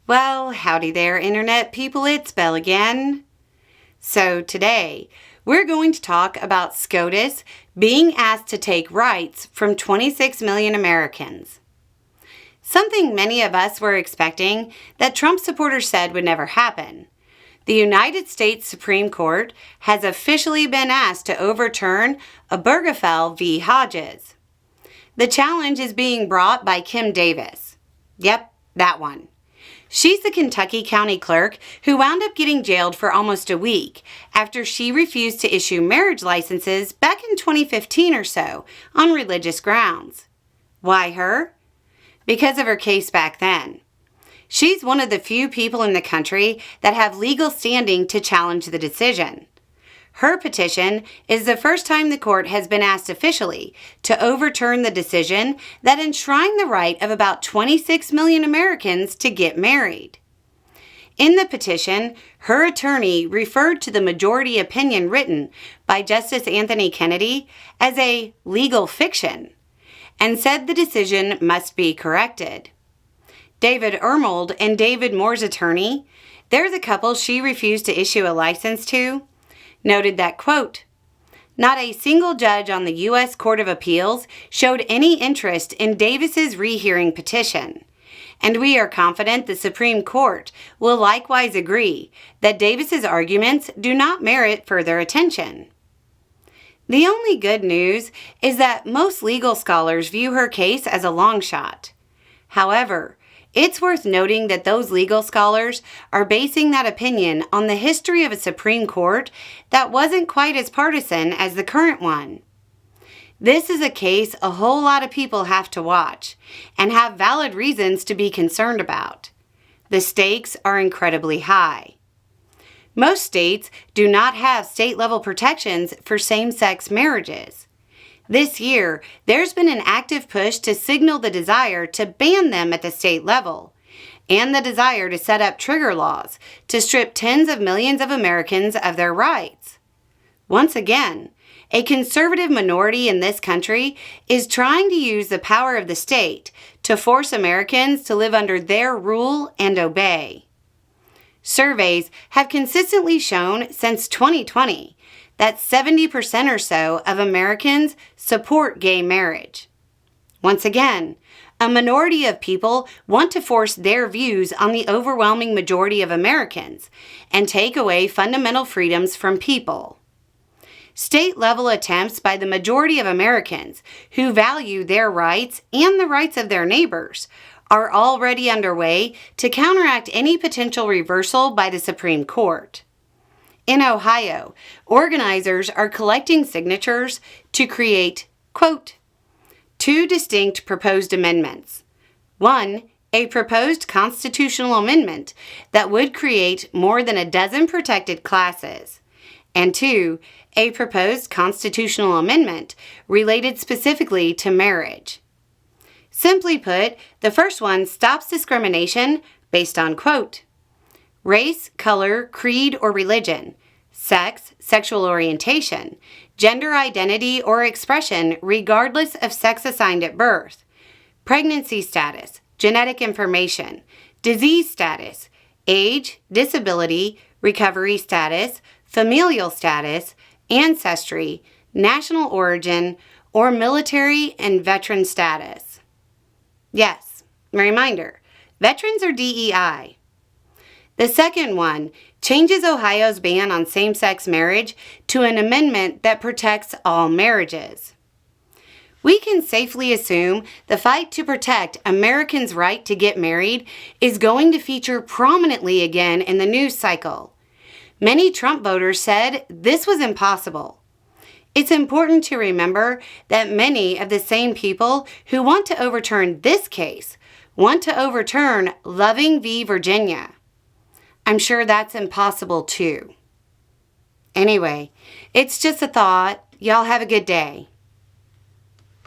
Well, howdy there, Internet people, it's Belle again. So today, we're going to talk about SCOTUS being asked to take rights from 26 million Americans. Something many of us were expecting that Trump supporters said would never happen. The United States Supreme Court has officially been asked to overturn Obergefell v. Hodges. The challenge is being brought by Kim Davis. Yep, that one. She's the Kentucky County Clerk who wound up getting jailed for almost a week after she refused to issue marriage licenses back in 2015 or so on religious grounds. Why her? Because of her case back then. She's one of the few people in the country that have legal standing to challenge the decision. Her petition is the first time the court has been asked officially to overturn the decision that enshrined the right of about 26 million Americans to get married. In the petition, her attorney referred to the majority opinion written by Justice Anthony Kennedy as a legal fiction and said the decision must be corrected. David Ermold and David Moore's attorney, they're the couple she refused to issue a license to, noted that, quote, "Not a single judge on the U.S. Court of Appeals showed any interest in Davis's rehearing petition, and we are confident the Supreme Court will likewise agree that Davis's arguments do not merit further attention." The only good news is that most legal scholars view her case as a long shot. However, it's worth noting that those legal scholars are basing that opinion on the history of a Supreme Court that wasn't quite as partisan as the current one. This is a case a whole lot of people have to watch and have valid reasons to be concerned about. The stakes are incredibly high. Most states do not have state-level protections for same-sex marriages. This year, there's been an active push to signal the desire to ban them at the state level, and the desire to set up trigger laws to strip tens of millions of Americans of their rights. Once again, a conservative minority in this country is trying to use the power of the state to force Americans to live under their rule and obey. Surveys have consistently shown since 2020 that 70% or so of Americans support gay marriage. Once again, a minority of people want to force their views on the overwhelming majority of Americans and take away fundamental freedoms from people. State-level attempts by the majority of Americans who value their rights and the rights of their neighbors are already underway to counteract any potential reversal by the Supreme Court. In Ohio, organizers are collecting signatures to create, quote, two distinct proposed amendments. One, a proposed constitutional amendment that would create more than a dozen protected classes. And two, a proposed constitutional amendment related specifically to marriage. Simply put, the first one stops discrimination based on, quote, race, color, creed, or religion, sex, sexual orientation, gender identity or expression regardless of sex assigned at birth, pregnancy status, genetic information, disease status, age, disability, recovery status, familial status, ancestry, national origin, or military and veteran status. Yes, reminder, veterans are DEI. The second one changes Ohio's ban on same-sex marriage to an amendment that protects all marriages. We can safely assume the fight to protect Americans' right to get married is going to feature prominently again in the news cycle. Many Trump voters said this was impossible. It's important to remember that many of the same people who want to overturn this case want to overturn Loving v. Virginia. I'm sure that's impossible too. Anyway, it's just a thought. Y'all have a good day.